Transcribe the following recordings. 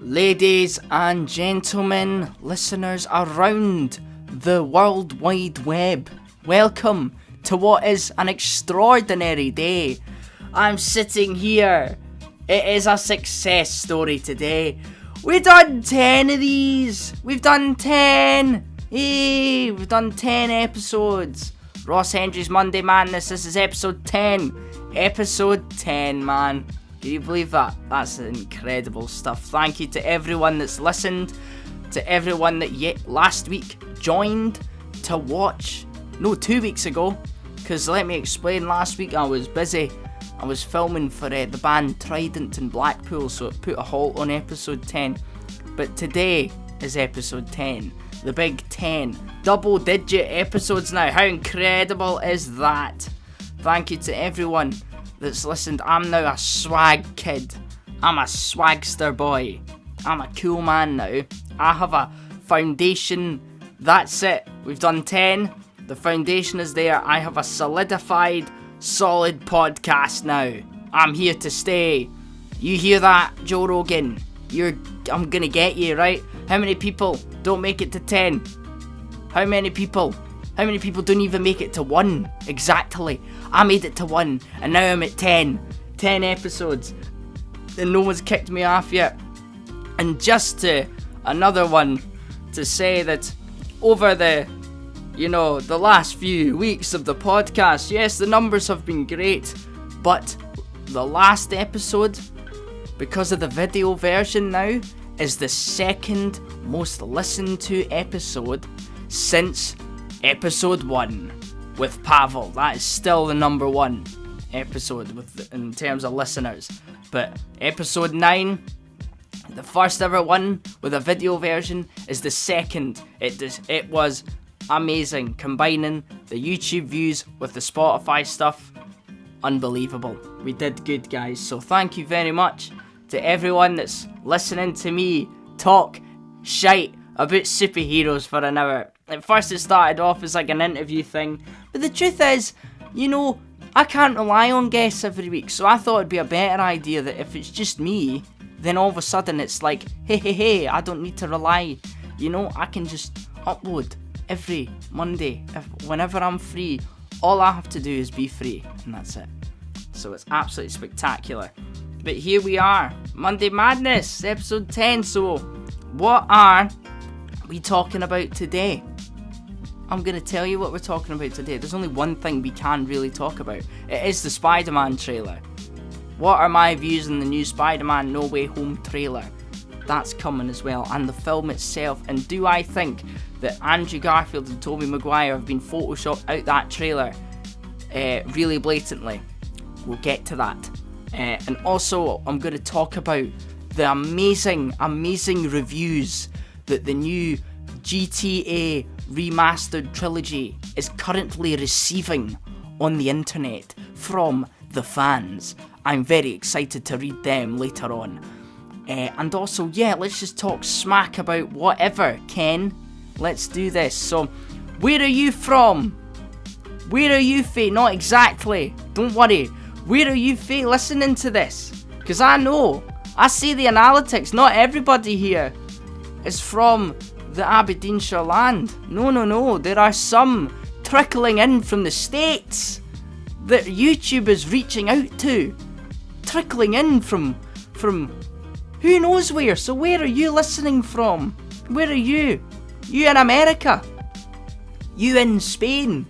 Ladies and gentlemen, listeners around the World Wide Web, welcome to what is an extraordinary day. I'm sitting here. It is a success story today. We've done 10 of these. We've done 10. Hey, we've done 10 episodes. Ross Hendry's Monday Madness. This is episode 10. Episode 10, man. Can you believe that? That's incredible stuff. Thank you to everyone that's listened, to everyone that last week joined to watch. No, 2 weeks ago. Because let me explain, last week I was busy. I was filming for the band Trident in Blackpool, so it put a halt on episode 10. But today is episode 10. The big 10. Double-digit episodes now. How incredible is that? Thank you to everyone that's listened. I'm now a swag kid. I'm a swagster boy. I'm a cool man now. I have a foundation. That's it. We've done 10. The foundation is there. I have a solidified, solid podcast now. I'm here to stay. You hear that, Joe Rogan? I'm gonna get you, right? How many people don't make it to 10? How many people don't even make it to 1? Exactly. I made it to 1, and now I'm at 10. 10 episodes. And no one's kicked me off yet. And just another one to say that over the last few weeks of the podcast, yes, the numbers have been great, but the last episode, because of the video version now, is the second most listened to episode since episode 1 with Pavel. That is still the number 1 episode in terms of listeners. But episode 9, the first ever one with a video version, is the second. It was amazing, combining the YouTube views with the Spotify stuff. Unbelievable. We did good, guys. So thank you very much to everyone that's listening to me talk shite about superheroes for an hour. At first it started off as like an interview thing, but the truth is, I can't rely on guests every week, so I thought it'd be a better idea that if it's just me, then all of a sudden it's like, hey, I don't need to rely, I can just upload every Monday, whenever I'm free. All I have to do is be free, and that's it. So it's absolutely spectacular. But here we are, Monday Madness, episode 10. So what are we talking about today? I'm going to tell you what we're talking about today. There's only one thing we can really talk about. It is the Spider-Man trailer. What are my views on the new Spider-Man No Way Home trailer? That's coming as well, and the film itself. And do I think that Andrew Garfield and Tobey Maguire have been photoshopped out that trailer really blatantly? We'll get to that. And also, I'm going to talk about the amazing reviews that the new GTA Remastered Trilogy is currently receiving on the internet from the fans. I'm very excited to read them later on. And also, let's just talk smack about whatever, Ken. Let's do this. So, where are you from? Where are you, Faye? Not exactly. Don't worry. Where are you, Faye, listening to this? Because I know. I see the analytics. Not everybody here is from the Aberdeenshire land. No. There are some trickling in from the States that YouTube is reaching out to. Trickling in from who knows where. So where are you listening from? Where are you? You in America? You in Spain?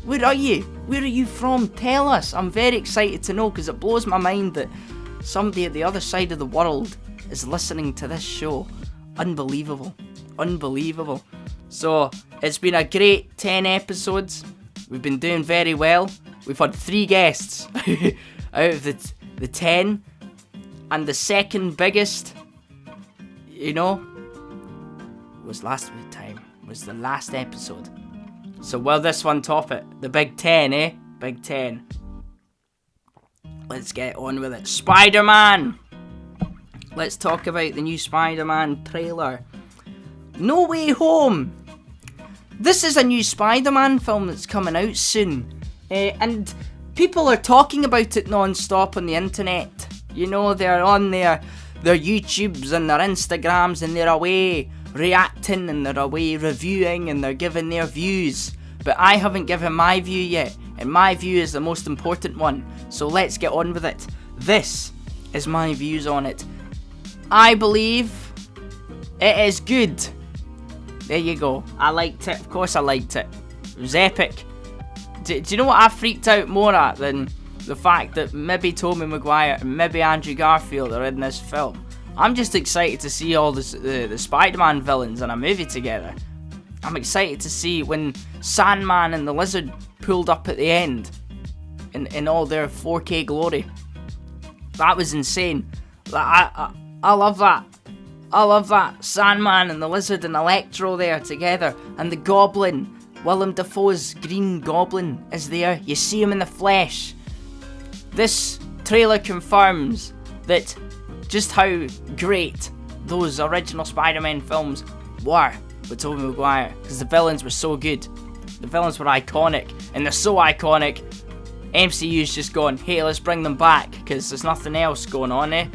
Where are you? Where are you from? Tell us. I'm very excited to know, because it blows my mind that somebody at the other side of the world is listening to this show. Unbelievable. So, it's been a great 10 episodes. We've been doing very well. We've had 3 guests out of the 10. And the second biggest, was last time. Was the last episode. So will this one top it? The big 10, eh? Big 10. Let's get on with it. Spider-Man! Let's talk about the new Spider-Man trailer. No Way Home! This is a new Spider-Man film that's coming out soon. And people are talking about it non-stop on the internet. They're on there their YouTubes and their Instagrams, and they're away reacting and they're away reviewing and they're giving their views. But I haven't given my view yet, and my view is the most important one. So let's get on with it. This is my views on it. I believe it is good. There you go. I liked it. Of course I liked it. It was epic. Do you know what I freaked out more at than the fact that maybe Tobey Maguire and maybe Andrew Garfield are in this film? I'm just excited to see all the Spider-Man villains in a movie together. I'm excited to see when Sandman and the Lizard pulled up at the end in all their 4K glory. That was insane. I love that. I love that. Sandman and the Lizard and Electro there together, and the Goblin, Willem Dafoe's Green Goblin, is there. You see him in the flesh. This trailer confirms that just how great those original Spider-Man films were with Tobey Maguire, because the villains were so good. The villains were iconic, and they're so iconic, MCU's just gone, hey, let's bring them back, because there's nothing else going on, eh?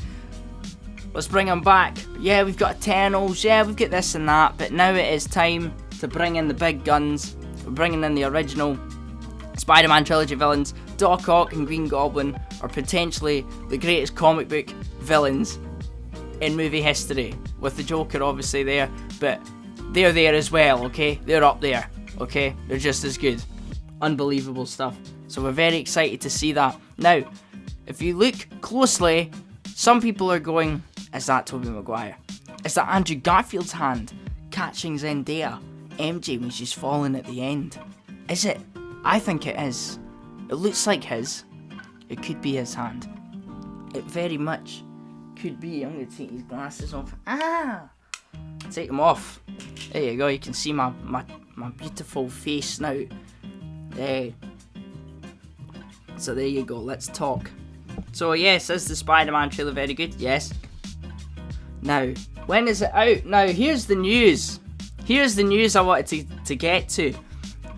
Let's bring them back. Yeah, we've got Eternals, yeah, we've got this and that, but now it is time to bring in the big guns. We're bringing in the original Spider-Man trilogy villains. Doc Ock and Green Goblin are potentially the greatest comic book villains in movie history, with the Joker obviously there, but they're there as well, okay? They're up there, okay? They're just as good. Unbelievable stuff. So we're very excited to see that. Now, if you look closely, some people are going, is that Tobey Maguire? Is that Andrew Garfield's hand catching Zendaya, MJ, when she's falling at the end? Is it? I think it is. It looks like his. It could be his hand. It very much could be. I'm going to take these glasses off. Take them off. There you go. You can see my beautiful face now. There. So there you go. Let's talk. So yes, is the Spider-Man trailer very good? Yes. Now, when is it out? Now, here's the news. Here's the news I wanted to get to.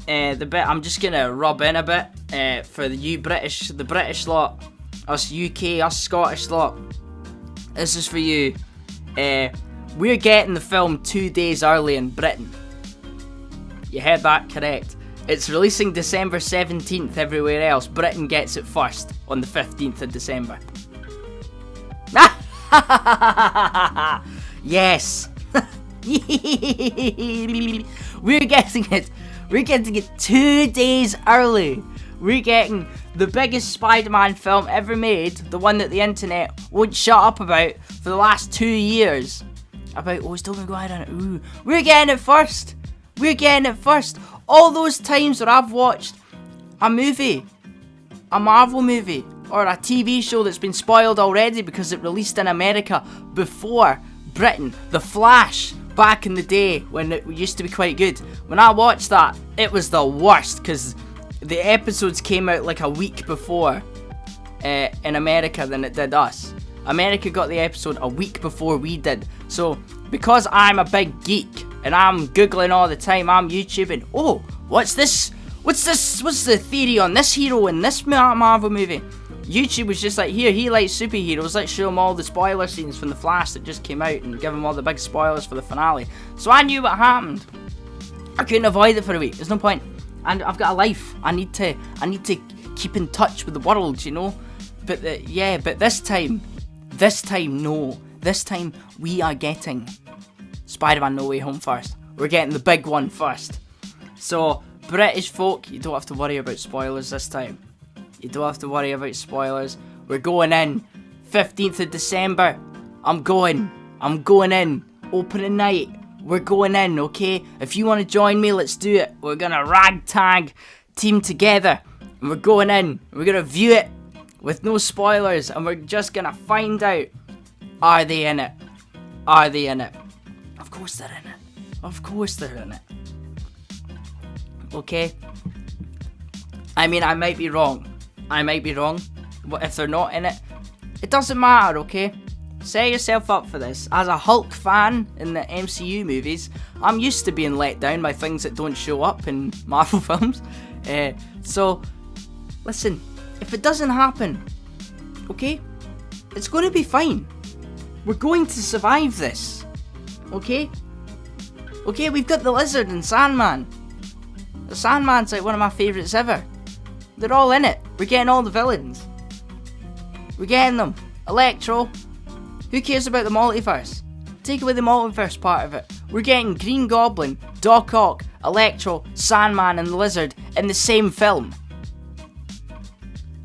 The bit I'm just gonna rub in a bit for the British lot, us UK, us Scottish lot. This is for you. We're getting the film 2 days early in Britain. You heard that correct. It's releasing December 17th everywhere else. Britain gets it first on the 15th of December. Yes. We're getting it. We're getting it 2 days early. We're getting the biggest Spider-Man film ever made, the one that the internet won't shut up about for the last 2 years. About, oh, it's Tobey Maguire in it. Ooh. We're getting it first. We're getting it first. All those times where I've watched a movie, a Marvel movie, or a TV show that's been spoiled already because it released in America before Britain. The Flash, back in the day when it used to be quite good. When I watched that, it was the worst because the episodes came out like a week before in America than it did us. America got the episode a week before we did. So because I'm a big geek and I'm googling all the time, I'm YouTubing. Oh, what's this? What's the theory on this hero in this Marvel movie? YouTube was just like, here, he likes superheroes, let's show him all the spoiler scenes from The Flash that just came out and give him all the big spoilers for the finale. So I knew what happened. I couldn't avoid it for a week, there's no point. And I've got a life, I need to keep in touch with the world, you know? But but this time, no. This time, we are getting Spider-Man No Way Home first. We're getting the big one first. So, British folk, you don't have to worry about spoilers this time. You don't have to worry about spoilers. We're going in. 15th of December. I'm going in. Opening night. We're going in, okay? If you want to join me, let's do it. We're going to ragtag team together. And we're going in. We're going to view it with no spoilers. And we're just going to find out, are they in it? Are they in it? Of course they're in it. Of course they're in it. Okay? I mean, I might be wrong. But if they're not in it, it doesn't matter, okay? Set yourself up for this. As a Hulk fan in the MCU movies, I'm used to being let down by things that don't show up in Marvel films. So, listen, if it doesn't happen, okay, it's going to be fine. We're going to survive this. Okay? Okay, we've got the Lizard and Sandman. The Sandman's like one of my favourites ever. They're all in it. We're getting all the villains. We're getting them. Electro. Who cares about the multiverse? Take away the multiverse part of it. We're getting Green Goblin, Doc Ock, Electro, Sandman and the Lizard in the same film.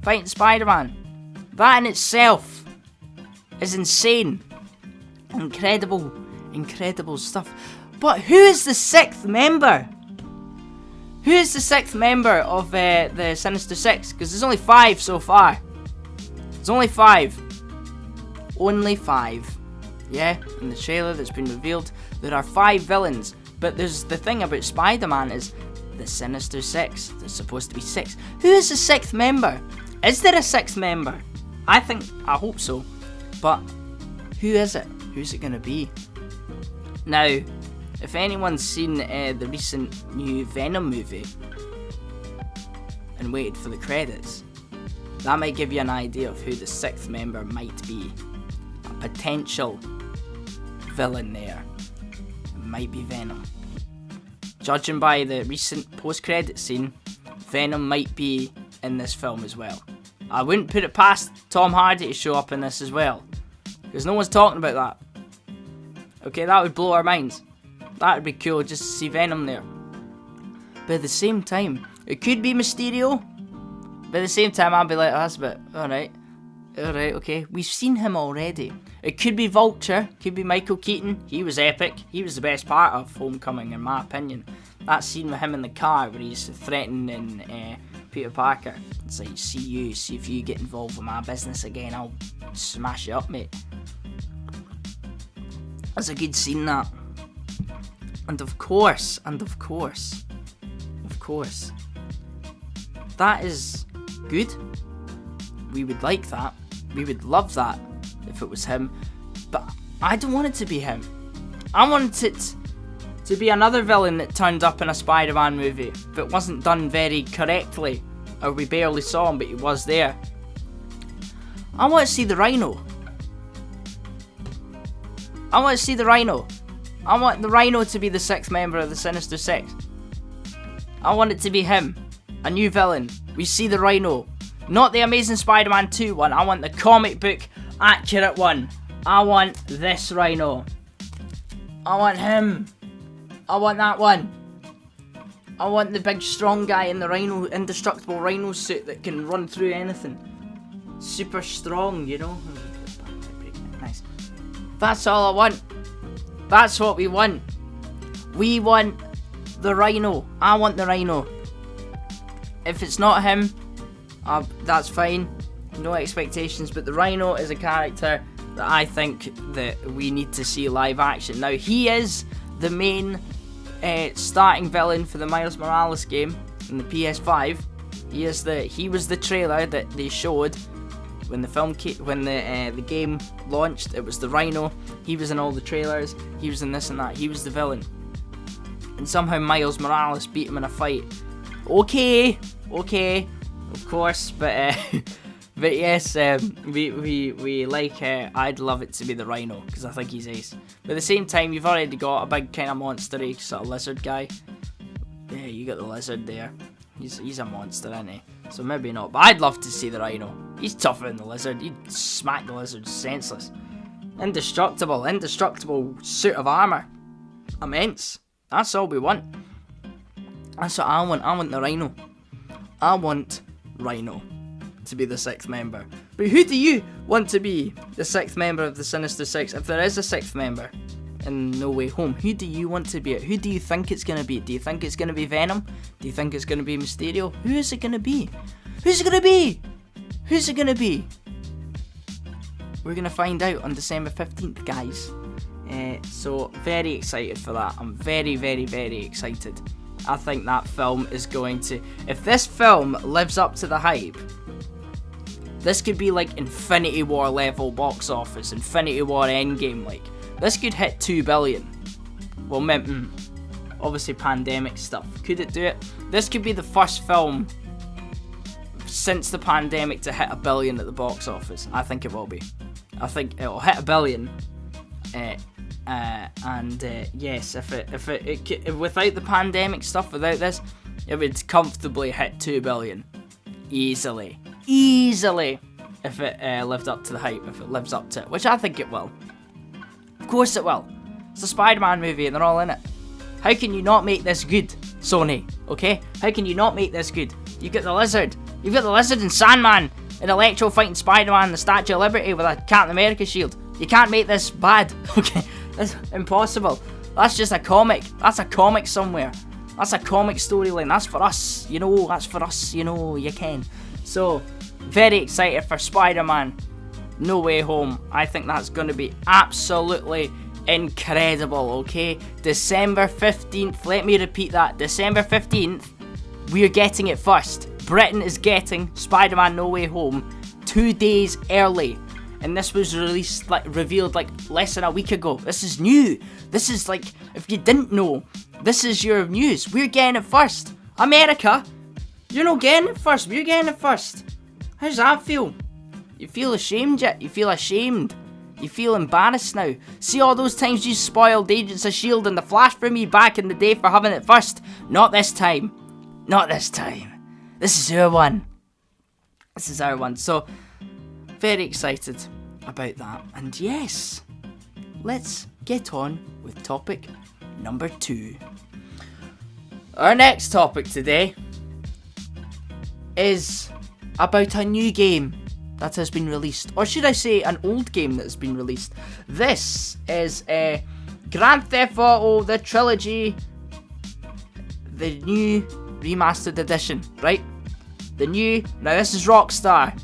Fighting Spider-Man. That in itself is insane. Incredible, incredible stuff. But who is the sixth member? Who is the sixth member of the Sinister Six? Because there's only 5 so far. There's only 5. Only 5. Yeah, in the trailer that's been revealed, there are 5 villains. But there's the thing about Spider-Man is the Sinister Six. There's supposed to be 6. Who is the 6th member? Is there a 6th member? I hope so. But who is it? Who's it going to be? Now, if anyone's seen the recent new Venom movie and waited for the credits, that might give you an idea of who the 6th member might be. A potential villain there. It might be Venom. Judging by the recent post-credit scene, Venom might be in this film as well. I wouldn't put it past Tom Hardy to show up in this as well, because no one's talking about that. Okay, that would blow our minds. That would be cool just to see Venom there. But at the same time, it could be Mysterio. But at the same time, I'd be like, oh, that's a bit, alright, okay. We've seen him already. It could be Vulture, could be Michael Keaton. He was epic. He was the best part of Homecoming, in my opinion. That scene with him in the car where he's threatening Peter Parker. It's like, see if you get involved with my business again, I'll smash you up, mate. That's a good scene, that. And of course, that is good. We would like that. We would love that if it was him. But I don't want it to be him. I want it to be another villain that turned up in a Spider-Man movie, but wasn't done very correctly, or we barely saw him, but he was there. I want to see the Rhino. I want the Rhino to be the 6th member of the Sinister Six. I want it to be him. A new villain. We see the Rhino. Not the Amazing Spider-Man 2 one. I want the comic book accurate one. I want this Rhino. I want him. I want that one. I want the big strong guy in the Rhino, indestructible Rhino suit that can run through anything. Super strong, you know. Nice. That's all I want. That's what we want. We want the Rhino. I want the Rhino. If it's not him, that's fine. No expectations. But the Rhino is a character that I think that we need to see live action. Now, he is the main starting villain for the Miles Morales game in the PS5. He was the trailer that they showed when the game launched. It was the Rhino. He was in all the trailers. He was in this and that. He was the villain. And somehow Miles Morales beat him in a fight. Okay, of course, but but yes, we like. I'd love it to be the Rhino because I think he's ace. But at the same time, you've already got a big kind of monstery sort of lizard guy. Yeah, you got the lizard there. He's a monster, isn't he? So maybe not. But I'd love to see the Rhino. He's tougher than the lizard. He'd smack the lizard senseless. Indestructible suit of armor. Immense. That's all we want. That's what I want. I want the Rhino. I want Rhino to be the 6th member. But who do you want to be the 6th member of the Sinister Six? If there is a 6th member in No Way Home, who do you want to be it? Who do you think it's going to be? Do you think it's going to be Venom? Do you think it's going to be Mysterio? Who is it going to be? Who's it going to be? Who's it going to be? We're going to find out on December 15th, guys. So, very excited for that. I'm very, very, very excited. I think that film is going to... If this film lives up to the hype, this could be like Infinity War level box office, Infinity War Endgame like. This could hit 2 billion. Well, obviously pandemic stuff. Could it do it? This could be the first film since the pandemic to hit 1 billion at the box office. I think it will be. I think it'll hit 1 billion Yes, if it without the pandemic stuff, without this, it would comfortably hit 2 billion, easily, if it lived up to the hype, if it lives up to it, which I think it will. Of course it will. It's a Spider-Man movie and they're all in it. How can you not make this good, Sony? Okay, how can you not make this good? You've got the Lizard, and Sandman, and Electro fighting Spider-Man, the Statue of Liberty with a Captain America shield. You can't make this bad, okay? That's impossible. That's just a comic. That's a comic somewhere. That's a comic storyline. That's for us, you know. That's for us, you know. You can. So, very excited for Spider-Man No Way Home. I think that's going to be absolutely incredible, okay? December 15th. Let me repeat that. December 15th. We're getting it first. Britain is getting Spider-Man No Way Home 2 days early. And this was revealed less than a week ago. This is new. This is if you didn't know, this is your news. We're getting it first. America, you're not getting it first. We're getting it first. How does that feel? You feel ashamed yet? You feel ashamed? You feel embarrassed now? See all those times you spoiled Agents of S.H.I.E.L.D. and the Flash for me back in the day for having it first? Not this time. Not this time. This is our one. This is our one. So, very excited about that. And yes, let's get on with topic number 2. Our next topic today is about a new game that has been released. Or should I say an old game that has been released. This is Grand Theft Auto, the Trilogy, the new remastered edition, right? Now this is Rockstar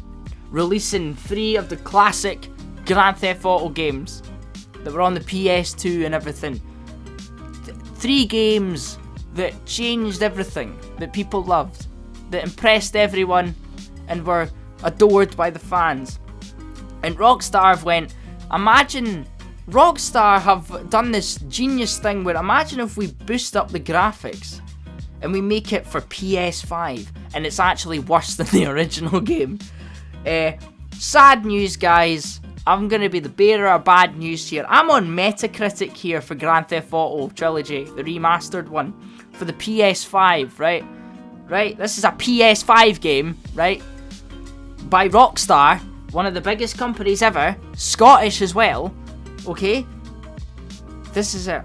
releasing 3 of the classic Grand Theft Auto games that were on the PS2 and everything. 3 games that changed everything, that people loved, that impressed everyone and were adored by the fans. And Rockstar have done this genius thing where imagine if we boost up the graphics and we make it for PS5 and it's actually worse than the original game. Sad news, guys. I'm going to be the bearer of bad news here. I'm on Metacritic here for Grand Theft Auto Trilogy, the remastered one, for the PS5, right? Right? This is a PS5 game, right? By Rockstar, one of the biggest companies ever, Scottish as well, okay? This is it.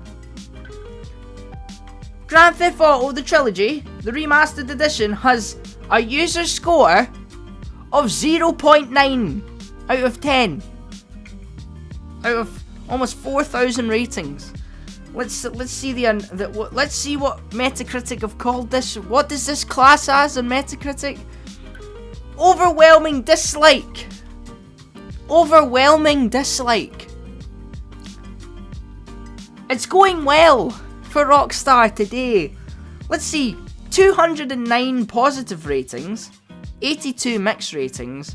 Grand Theft Auto, the Trilogy, the remastered edition, has a user score of 0.9 out of 10. Out of almost 4,000 ratings. Let's see let's see what Metacritic have called this. What does this class as on Metacritic? Overwhelming dislike. Overwhelming dislike. It's going well for Rockstar today. Let's see. 209 positive ratings, 82 mixed ratings,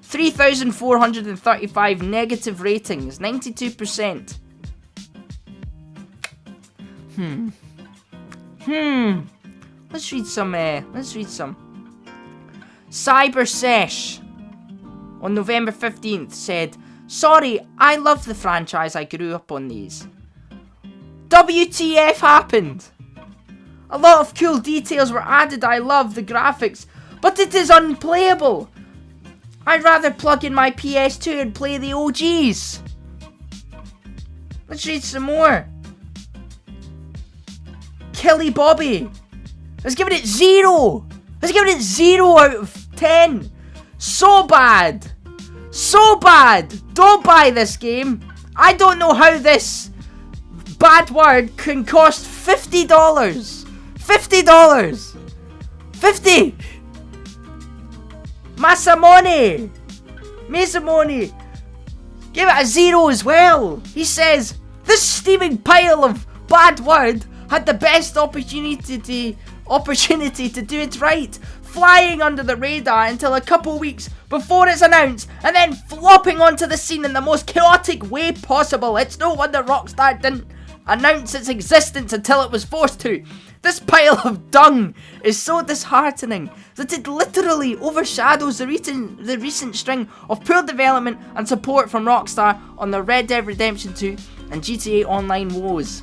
3,435 negative ratings, 92%. Let's read some. CyberSesh on November 15th said, "Sorry, I love the franchise. I grew up on these. WTF happened? A lot of cool details were added. I love the graphics, but it is unplayable. I'd rather plug in my PS2 and play the OGs." Let's read some more. Kelly Bobby has given it 0. Has given it 0 out of 10. So bad. So bad. Don't buy this game. I don't know how this bad word can cost $50. $50. 50. Masamone gave it a 0 as well. He says, "This steaming pile of bad word had the best opportunity to do it right, flying under the radar until a couple weeks before it's announced, and then flopping onto the scene in the most chaotic way possible. It's no wonder Rockstar didn't announce its existence until it was forced to. This pile of dung is so disheartening that it literally overshadows the recent string of poor development and support from Rockstar on the Red Dead Redemption 2 and GTA Online woes.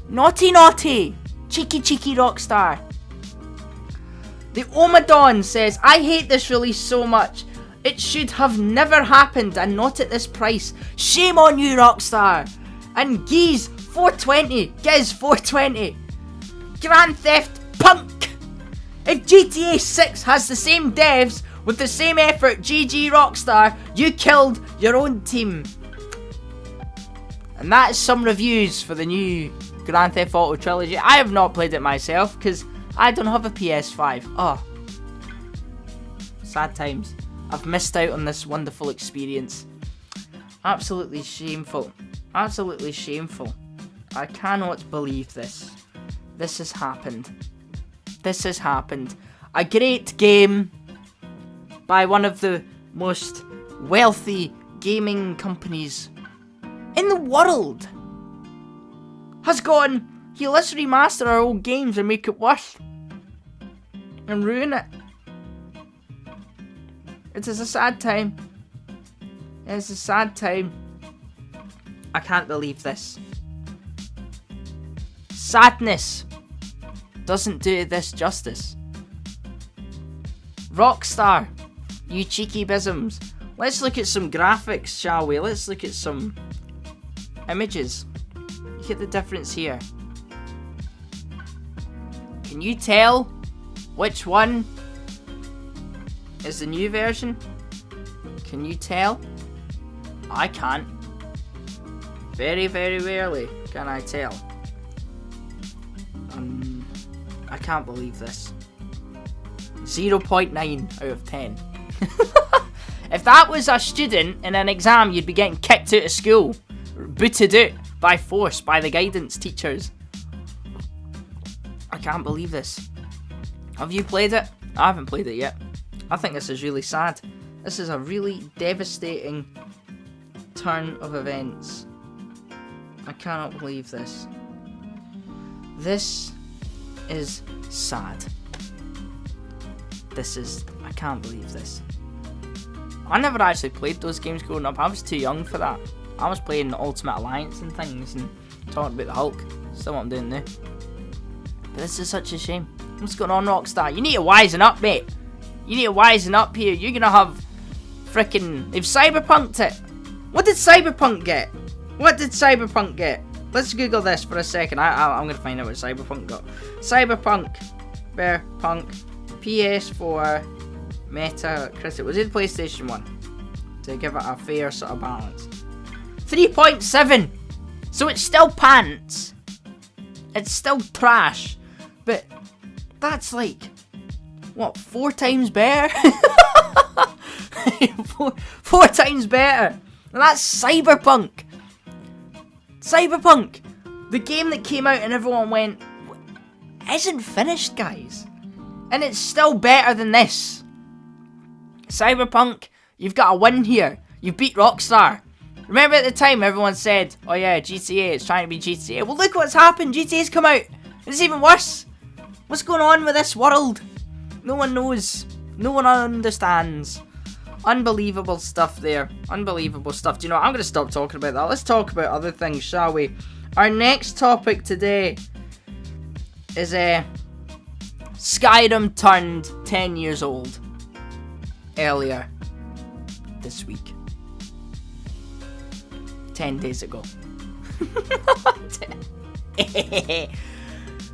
Naughty naughty! Cheeky cheeky Rockstar. The Omadon says, I hate this release so much. It should have never happened and not at this price. Shame on you, Rockstar. And Giz 420. Giz 420. Grand Theft Punk. If GTA 6 has the same devs with the same effort, GG Rockstar, you killed your own team. And that is some reviews for the new Grand Theft Auto Trilogy. I have not played it myself because I don't have a PS5. Oh. Sad times. I've missed out on this wonderful experience. Absolutely shameful. Absolutely shameful. I cannot believe this. This has happened. This has happened. A great game by one of the most wealthy gaming companies in the world has gone, here, let's remaster our old games and make it worse. And ruin it. It is a sad time. It is a sad time. I can't believe this. Sadness doesn't do this justice. Rockstar, you cheeky bisms. Let's look at some graphics, shall we? Let's look at some images. Look at the difference here. Can you tell which one is the new version? Can you tell? I can't. Very, very rarely can I tell. I can't believe this. 0.9 out of 10. If that was a student in an exam, you'd be getting kicked out of school. Booted out by force by the guidance teachers. I can't believe this. Have you played it? I haven't played it yet. I think this is really sad. This is a really devastating turn of events. I cannot believe this. This is sad. I can't believe this. I never actually played those games growing up. I was too young for that. I was playing Ultimate Alliance and things and talking about the Hulk. Still what I'm doing now. But this is such a shame. What's going on, Rockstar? You need to wisen up, mate. You need to wisen up here. You're gonna have frickin'... They've cyberpunked it. What did Cyberpunk get? What did Cyberpunk get? Let's Google this for a second. I'm gonna find out what Cyberpunk got. Cyberpunk. PS4 Metacritic. Was it PlayStation 1? To give it a fair sort of balance. 3.7. So it's still pants. It's still trash. But that's like, what, 4 times better? four times better. And that's Cyberpunk. Cyberpunk. The game that came out and everyone went, isn't finished, guys. And it's still better than this. Cyberpunk, you've got a win here. You beat Rockstar. Remember at the time everyone said, oh yeah, GTA, it's trying to be GTA. Well, look what's happened. GTA's come out. It's even worse. What's going on with this world? No one knows. No one understands. Unbelievable stuff there. Unbelievable stuff. Do you know what? I'm going to stop talking about that. Let's talk about other things, shall we? Our next topic today is Skyrim turned 10 years old earlier this week. 10 days ago.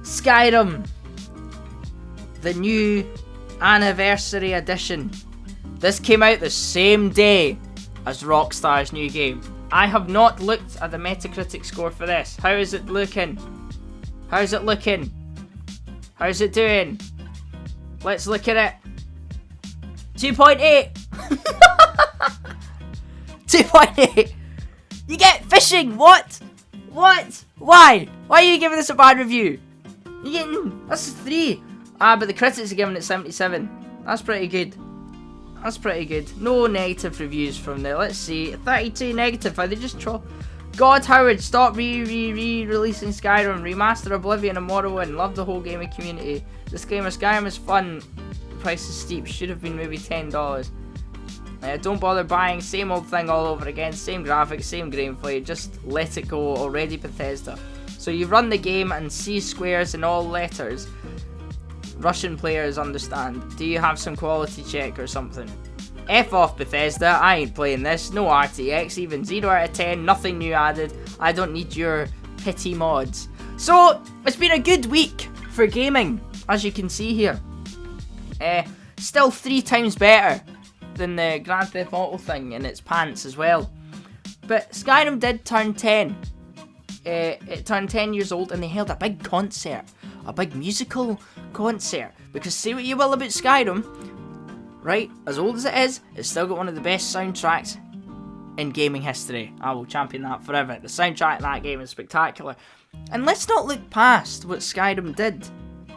Skyrim, the new anniversary edition. This came out the same day as Rockstar's new game. I have not looked at the Metacritic score for this. How is it looking? How's it looking? How's it doing? Let's look at it. 2.8. 2.8. You get fishing. What? What? Why? Why are you giving this a bad review? You getting... That's 3. Ah, but the critics are giving it 77. That's pretty good. That's pretty good. No negative reviews from there. Let's see. 32 negative. Are they just troll? God Howard, stop re-releasing Skyrim. Remaster Oblivion and Morrowind. Love the whole gaming community. Disclaimer, Skyrim is fun. The price is steep. Should have been maybe $10. Don't bother buying same old thing all over again, same graphics, same gameplay, just let it go already, Bethesda. So you run the game and see squares in all letters. Russian players understand. Do you have some quality check or something? F off, Bethesda, I ain't playing this. No RTX, even 0 out of 10, nothing new added. I don't need your pity mods. So, it's been a good week for gaming, as you can see here. Still 3 times better than the Grand Theft Auto thing in its pants as well. But Skyrim did turn 10. It turned 10 years old and they held a big concert. A big musical concert. Because say what you will about Skyrim, right, as old as it is, it's still got one of the best soundtracks in gaming history. I will champion that forever. The soundtrack in that game is spectacular. And let's not look past what Skyrim did.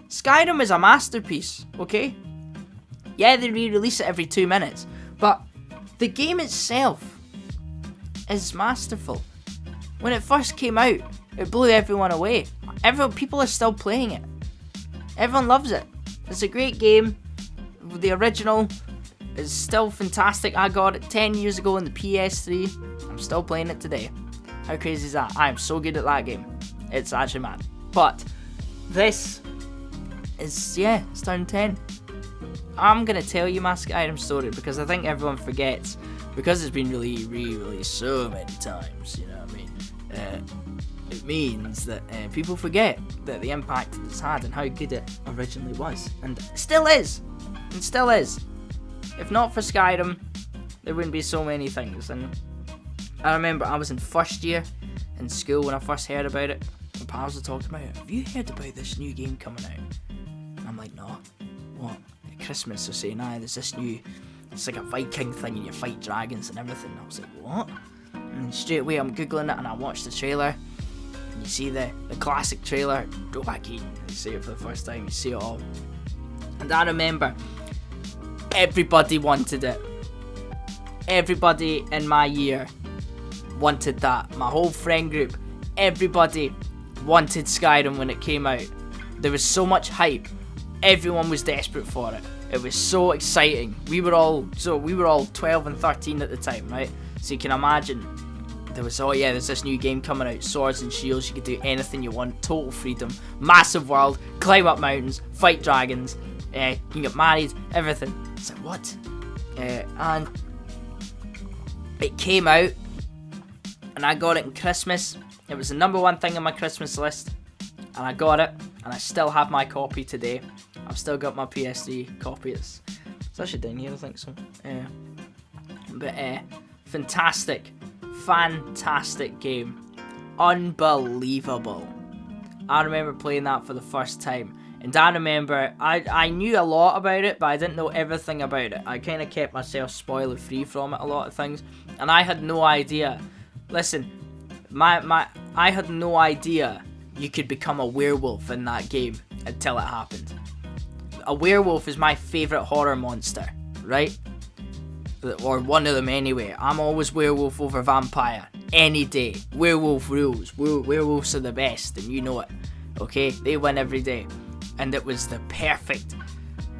Skyrim is a masterpiece, okay? Yeah, they re-release it every 2 minutes, but the game itself is masterful. When it first came out, it blew everyone away. People are still playing it. Everyone loves it. It's a great game. The original is still fantastic. I got it 10 years ago on the PS3. I'm still playing it today. How crazy is that? I am so good at that game. It's actually mad. But this is, yeah, it's turned 10. I'm going to tell you my Skyrim story because I think everyone forgets. Because it's been re-released so many times, you know what I mean? It means that people forget that the impact it's had and how good it originally was. And it still is. And still is. If not for Skyrim, there wouldn't be so many things. And I remember I was in first year in school when I first heard about it. My pals were talking about it. Have you heard about this new game coming out? And I'm like, no. What? At Christmas they're saying, there's this new, it's like a Viking thing and you fight dragons and everything. And I was like, what? And straight away I'm googling it and I watched the trailer. And you see the classic trailer. Go back in, you see it for the first time, you see it all. And I remember everybody wanted it. Everybody in my year wanted that. My whole friend group, everybody wanted Skyrim when it came out. There was so much hype. Everyone was desperate for it. It was so exciting. We were all 12 and 13 at the time, right? So you can imagine there was, there's this new game coming out, swords and shields, you could do anything you want, total freedom, massive world, climb up mountains, fight dragons, you can get married, everything. It's like, what? And it came out, and I got it in Christmas. It was the #1 thing on my Christmas list, and I got it, and I still have my copy today. I've still got my PS3 copy. It's actually down here, I think so. But fantastic game, unbelievable. I remember playing that for the first time, and I remember I knew a lot about it, but I didn't know everything about it. I kind of kept myself spoiler free from it, a lot of things, and I had no idea. Listen, I had no idea you could become a werewolf in that game until it happened. A werewolf is my favourite horror monster, right? Or one of them anyway. I'm always werewolf over vampire. Any day. Werewolf rules. Werewolves are the best, and you know it. Okay? They win every day. And it was the perfect.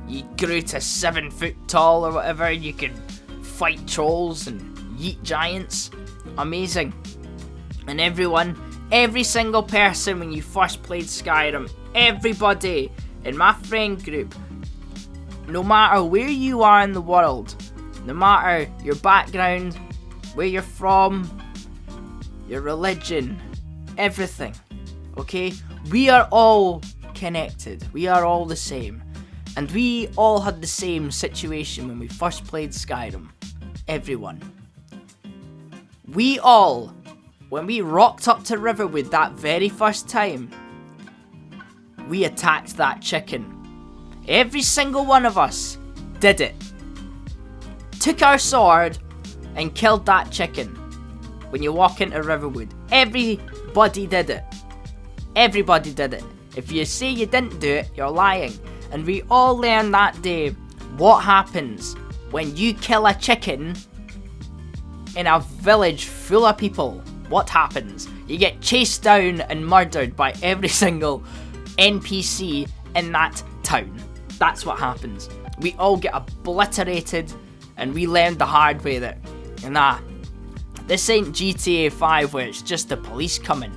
You grew to 7 foot tall or whatever, and you could fight trolls and yeet giants. Amazing. And every single person when you first played Skyrim, everybody in my friend group, no matter where you are in the world, no matter your background, where you're from, your religion, everything, okay? We are all connected. We are all the same. And we all had the same situation when we first played Skyrim. Everyone. We all, when we rocked up to Riverwood that very first time, we attacked that chicken. Every single one of us did it. Took our sword and killed that chicken. When you walk into Riverwood, everybody did it. Everybody did it. If you say you didn't do it, you're lying. And we all learned that day what happens when you kill a chicken in a village full of people. What happens? You get chased down and murdered by every single NPC in that town. That's what happens. We all get obliterated and we learned the hard way that, nah, this ain't GTA 5 where it's just the police coming.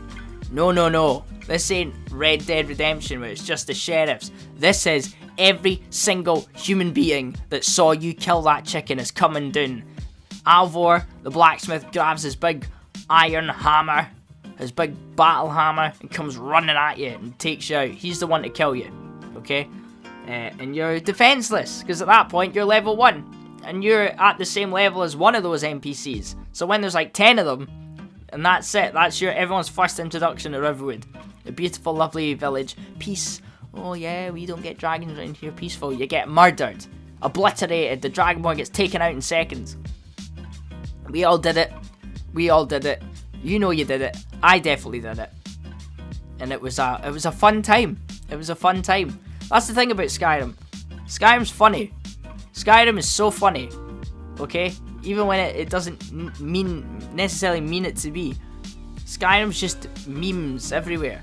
No. This ain't Red Dead Redemption where it's just the sheriffs. This is every single human being that saw you kill that chicken is coming down. Alvor, the blacksmith, grabs his big iron hammer, his big battle hammer, and comes running at you and takes you out. He's the one to kill you, okay? And you're defenseless, because at that point you're level 1, and you're at the same level as one of those NPCs. So when there's like 10 of them, and that's it, that's everyone's first introduction to Riverwood. A beautiful, lovely village. Peace. Oh yeah, we don't get dragons around here. Peaceful. You get murdered, obliterated. The Dragonborn gets taken out in seconds. We all did it. You know you did it. I definitely did it. And it was a fun time. That's the thing about Skyrim. Skyrim's funny. Skyrim is so funny. Okay? Even when it doesn't necessarily mean it to be. Skyrim's just memes everywhere.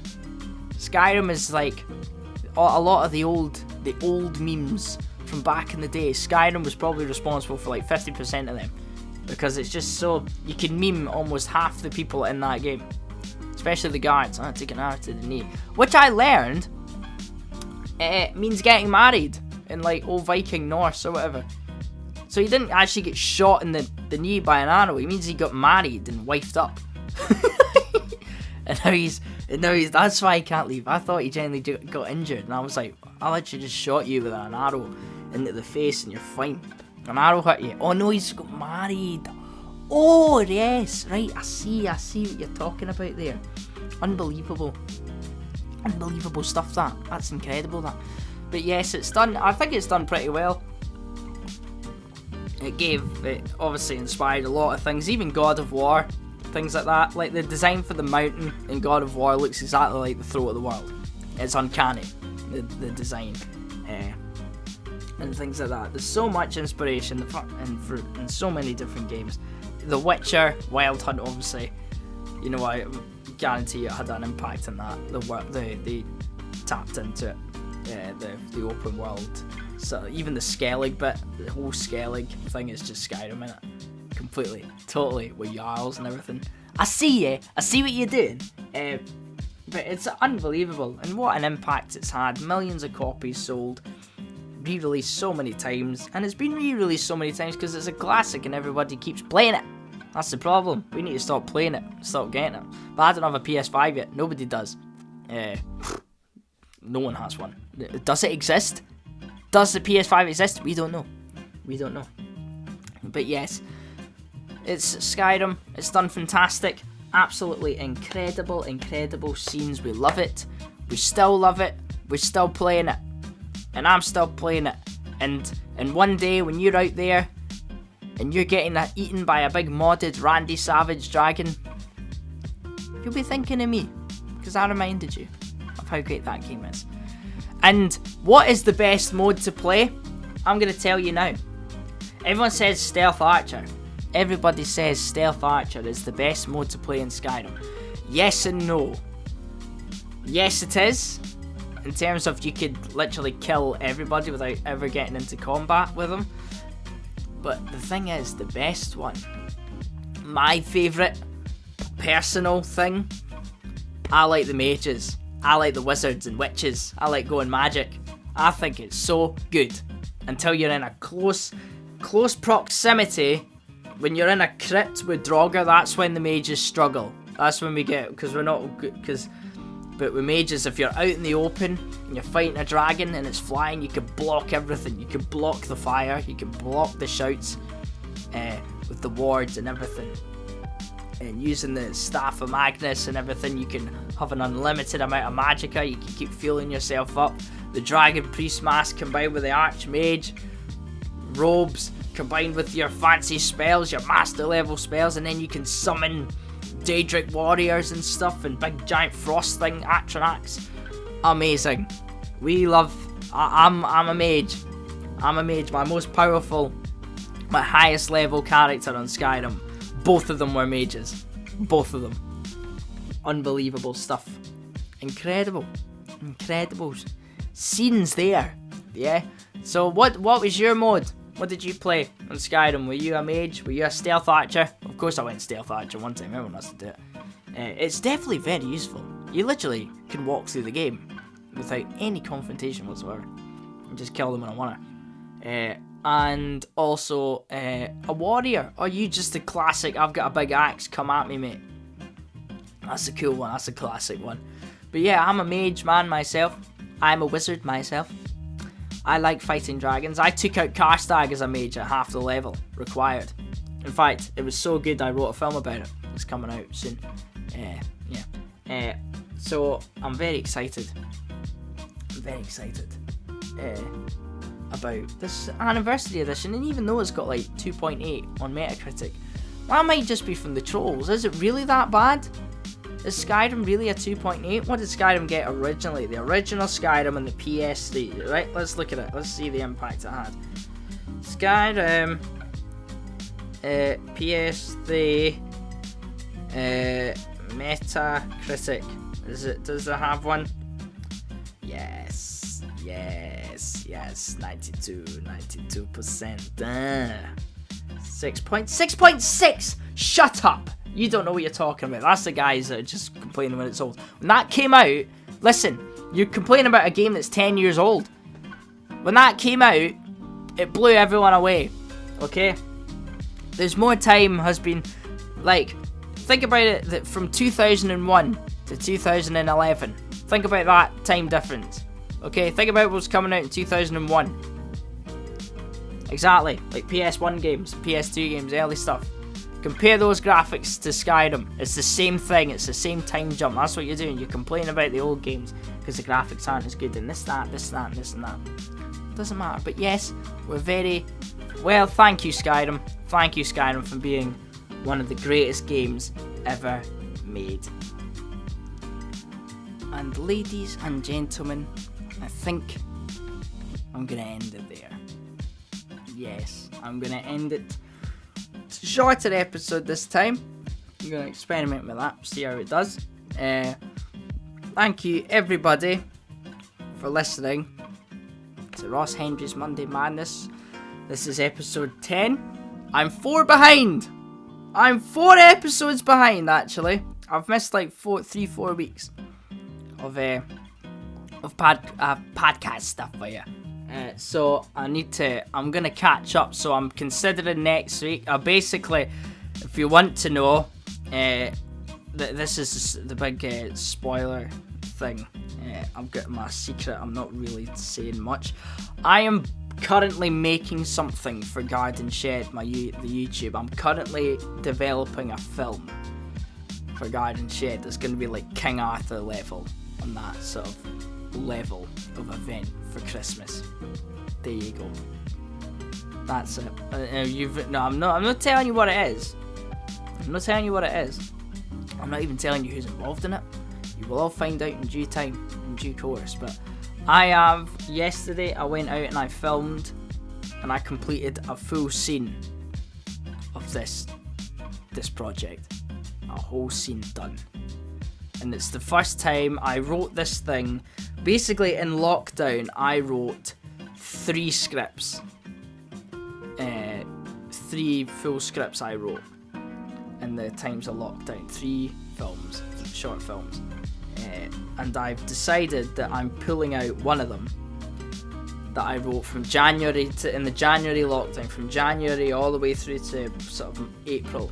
Skyrim is like a lot of the old memes from back in the day. Skyrim was probably responsible for like 50% of them. Because it's just so, you can meme almost half the people in that game. Especially the guards. Taking arrow to the knee. Which I learned, it means getting married in like old Viking Norse or whatever. So he didn't actually get shot in the knee by an arrow. It means he got married and wifed up. and now he's, that's why he can't leave. I thought he genuinely got injured. And I was like, I literally just shot you with an arrow into the face and you're fine. An arrow hit you. Oh no, he's got married. Oh yes, right. I see what you're talking about there. Unbelievable stuff. That's incredible. That. But yes, it's done. I think it's done pretty well. It obviously inspired a lot of things, even God of War, things like that. Like the design for the mountain in God of War looks exactly like the throat of the world. It's uncanny, the design. And things like that. There's so much inspiration in so many different games. The Witcher, Wild Hunt, obviously. You know, I guarantee it had an impact on that. They tapped into it. The open world. So even the Skellig bit, the whole Skellig thing is just Skyrim in it. Completely, totally, with Jarls and everything. I see what you're doing. But it's unbelievable, and what an impact it's had. Millions of copies sold. Re-released so many times, and it's been re-released so many times because it's a classic and everybody keeps playing it. That's the problem. We need to stop playing it, stop getting it. But I don't have a PS5 yet. Nobody does. No one has one. Does it exist? Does the PS5 exist? We don't know. But yes, it's Skyrim. It's done fantastic. Absolutely incredible scenes. We love it. We still love it. We're still playing it. And I'm still playing it. And one day when you're out there and you're getting eaten by a big modded Randy Savage dragon, you'll be thinking of me, because I reminded you of how great that game is. And what is the best mode to play? I'm going to tell you now. Everyone says Stealth Archer. Everybody says Stealth Archer is the best mode to play in Skyrim. Yes and no. Yes, it is. In terms of you could literally kill everybody without ever getting into combat with them. But the thing is, the best one, my favourite personal thing, I like the mages. I like the wizards and witches. I like going magic. I think it's so good. Until you're in a close proximity. When you're in a crypt with Draugr, that's when the mages struggle. That's when we get, because we're not good, but with mages, if you're out in the open and you're fighting a dragon and it's flying, you can block everything. You can block the fire, you can block the shouts with the wards and everything. And using the Staff of Magnus and everything, you can have an unlimited amount of magicka. You can keep fueling yourself up. The Dragon Priest Mask combined with the Archmage robes, combined with your fancy spells, your master level spells, and then you can summon Daedric warriors and stuff, and big giant frost thing, Atronachs. Amazing. I'm a mage. My most powerful, my highest level character on Skyrim. Both of them were mages. Both of them. Unbelievable stuff. Incredible scenes there. Yeah. So what was your mode? What did you play on Skyrim? Were you a mage? Were you a stealth archer? Of course I went stealth archer one time. Everyone has to do it. It's definitely very useful. You literally can walk through the game without any confrontation whatsoever. And just kill them when I want to. And also, a warrior. Are you just a classic, I've got a big axe, come at me, mate? That's a cool one. That's a classic one. But yeah, I'm a mage man myself. I'm a wizard myself. I like fighting dragons. I took out Karstag as a mage at half the level required. In fact, it was so good I wrote a film about it. It's coming out soon. So I'm very excited. About this anniversary edition, and even though it's got like 2.8 on Metacritic, that might just be from the trolls. Is it really that bad? Is Skyrim really a 2.8? What did Skyrim get originally? The original Skyrim on the PS3, right? Let's look at it. Let's see the impact it had. Skyrim, PS3, Metacritic. Does it have one? Yes, 92%. 6.6. Shut up! You don't know what you're talking about. That's the guys that are just complaining when it's old. When that came out, listen, you're complaining about a game that's 10 years old. When that came out, it blew everyone away. Okay? There's more time has been, like, think about it, that from 2001 to 2011. Think about that time difference. Okay, think about what's coming out in 2001. Exactly, like PS1 games, PS2 games, early stuff. Compare those graphics to Skyrim. It's the same thing, it's the same time jump. That's what you're doing. You're complaining about the old games because the graphics aren't as good, and this, that, and this and that. Doesn't matter. But yes, we're very... Well, thank you, Skyrim. Thank you, Skyrim, for being one of the greatest games ever made. And ladies and gentlemen, I think I'm going to end it there. Yes, I'm going to end it. It's a shorter episode this time. I'm going to experiment with that, see how it does. Thank you, everybody, for listening to Ross Hendry's Monday Madness. This is episode 10. I'm 4 behind. I'm 4 episodes behind, actually. I've missed like 3-4 weeks of podcast stuff for you. So I'm gonna catch up. So I'm considering next week. Basically, if you want to know, this is the big spoiler thing. I've got my secret. I'm not really saying much. I am currently making something for Garden Shed, the YouTube. I'm currently developing a film for Garden Shed that's going to be like King Arthur level on that sort of level of event for Christmas. There you go. That's it. I'm not telling you what it is. I'm not telling you what it is. I'm not even telling you who's involved in it. You will all find out in due time, in due course. But yesterday I went out and I filmed and I completed a full scene of this project. A whole scene done. And it's the first time I wrote this thing. Basically in lockdown I wrote 3 scripts. 3 full scripts I wrote in the times of lockdown. 3 films, short films. And I've decided that I'm pulling out one of them that I wrote from January in the January lockdown, from January all the way through to sort of April.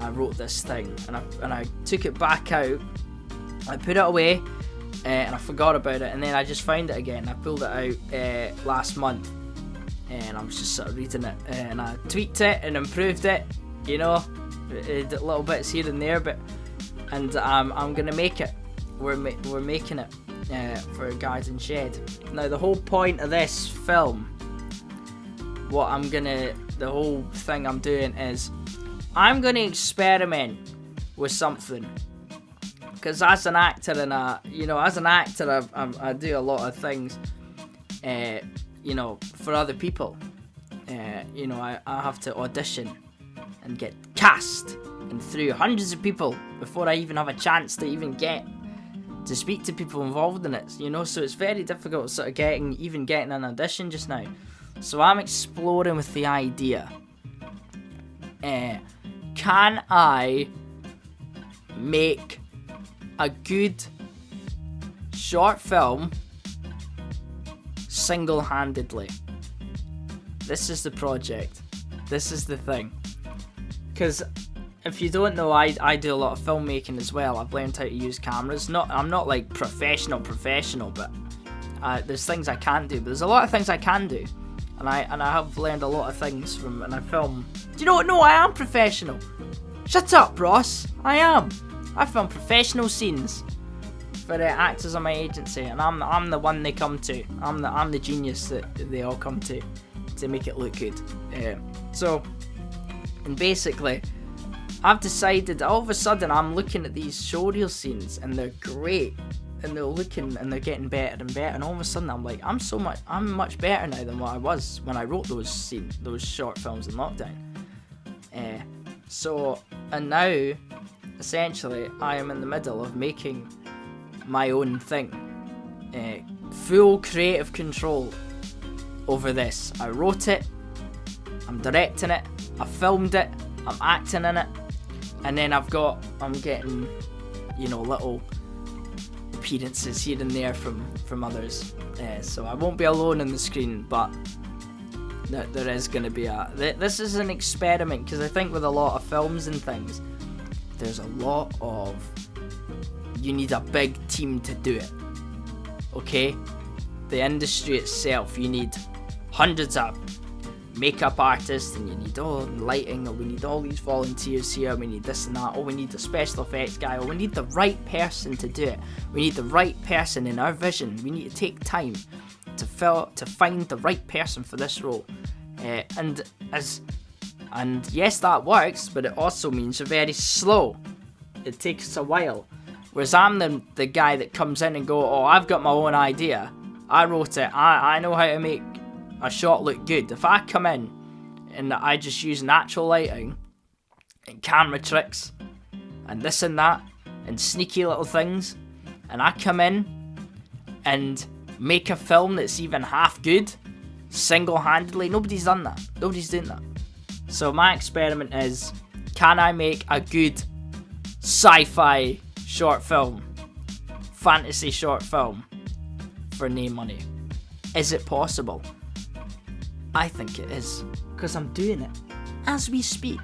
I wrote this thing and I took it back out. I put it away and I forgot about it, and then I just found it again. I pulled it out last month and I was just sort of reading it, and I tweaked it and improved it, you know, little bits here and there, and I'm gonna make it. We're making it for Garden Shed. Now the whole point of this film, the whole thing I'm doing is I'm gonna experiment with something. Because as an actor I do a lot of things, for other people. I have to audition and get cast and through hundreds of people before I even have a chance to even get to speak to people involved in it. So it's very difficult sort of getting an audition just now. So I'm exploring with the idea. Can I make a good short film single-handedly? This is the project. This is the thing. Because if you don't know, I do a lot of filmmaking as well. I've learned how to use cameras. I'm not like professional, but there's things I can't do. But there's a lot of things I can do, and I have learned a lot of things from when I film. Do you know what? No, I am professional. Shut up, Ross. I am. I film professional scenes for the actors on my agency, and I'm the one they come to. I'm the genius that they all come to make it look good. And basically, I've decided all of a sudden I'm looking at these showreel scenes and they're great, and they're looking and they're getting better and better, and all of a sudden I'm like, I'm much better now than what I was when I wrote those short films in lockdown. And now essentially I am in the middle of making my own thing. Full creative control over this. I wrote it, I'm directing it, I filmed it, I'm acting in it, and then I'm getting, little appearances here and there from others. So I won't be alone on the screen, but there is going to be this is an experiment, because I think with a lot of films and things, there's a lot of, you need a big team to do it. Okay? The industry itself, you need hundreds of makeup artists, and you need all lighting, or we need all these volunteers here, we need this and that, we need the special effects guy, we need the right person to do it, we need the right person in our vision, we need to take time to find the right person for this role. And yes, that works, but it also means you're very slow. It takes a while. Whereas I'm the guy that comes in and go, oh, I've got my own idea, I wrote it, I know how to make a shot look good. If I come in and I just use natural lighting and camera tricks and this and that and sneaky little things, and I come in and make a film that's even half good single-handedly, nobody's done that. Nobody's doing that. So my experiment is, can I make a good sci-fi short film, fantasy short film for no money? Is it possible? I think it is, because I'm doing it as we speak.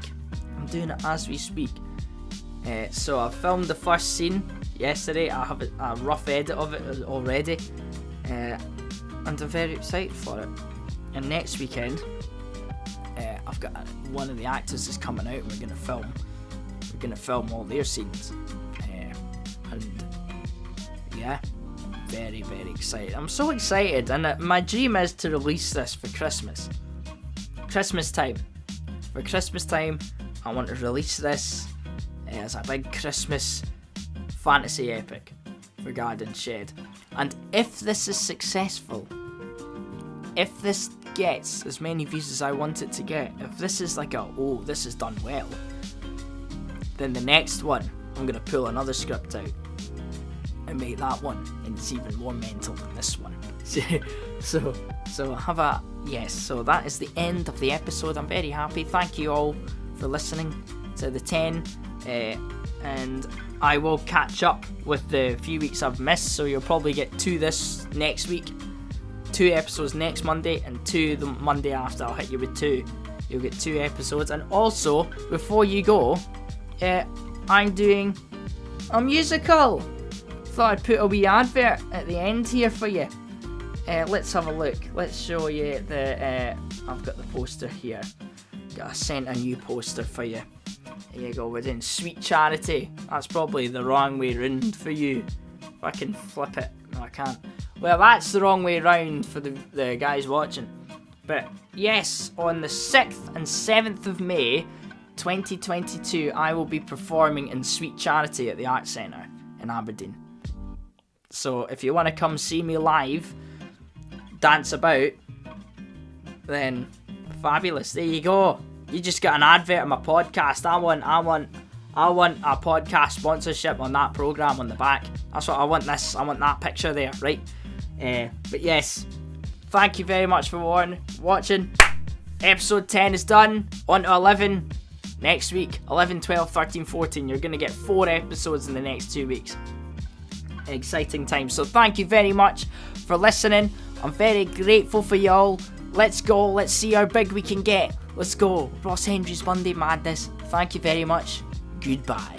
So I filmed the first scene yesterday. I have a rough edit of it already, and I'm very excited for it. And next weekend, I've got one of the actors is coming out, and we're gonna film all their scenes, and yeah, very, very excited. I'm so excited, and my dream is to release this for Christmas time. For Christmas time, I want to release this as a big Christmas fantasy epic for Garden Shed. And if this is successful, if this gets as many views as I want it to get, if this is like this is done well, then the next one, I'm going to pull another script out and make that one, and it's even more mental than this one. So that is the end of the episode. I'm very happy. Thank you all for listening to the 10, and I will catch up with the few weeks I've missed, so you'll probably get 2 this next week, 2 episodes next Monday, and 2 the Monday after. I'll hit you with 2. You'll get 2 episodes. And also, before you go, I'm doing a musical. Thought I'd put a wee advert at the end here for you. Let's have a look. Let's show you I've got the poster here. I sent a new poster for you. Here you go. We're doing Sweet Charity. That's probably the wrong way round for you. If I can flip it. No, I can't. Well, that's the wrong way round for the guys watching. But yes, on the 6th and 7th of May 2022, I will be performing in Sweet Charity at the Arts Centre in Aberdeen. So if you want to come see me live dance about, then fabulous. There you go. You just got an advert on my podcast. I want a podcast sponsorship on that programme on the back. That's what I want. I want that picture there, right? But yes, thank you very much for watching. Episode 10 is done. On to 11 next week. 11, 12, 13, 14. You're going to get 4 episodes in the next 2 weeks. Exciting time. So thank you very much for listening. I'm very grateful for y'all. Let's go. Let's see how big we can get. Let's go. Ross Hendry's Monday Madness. Thank you very much. Goodbye.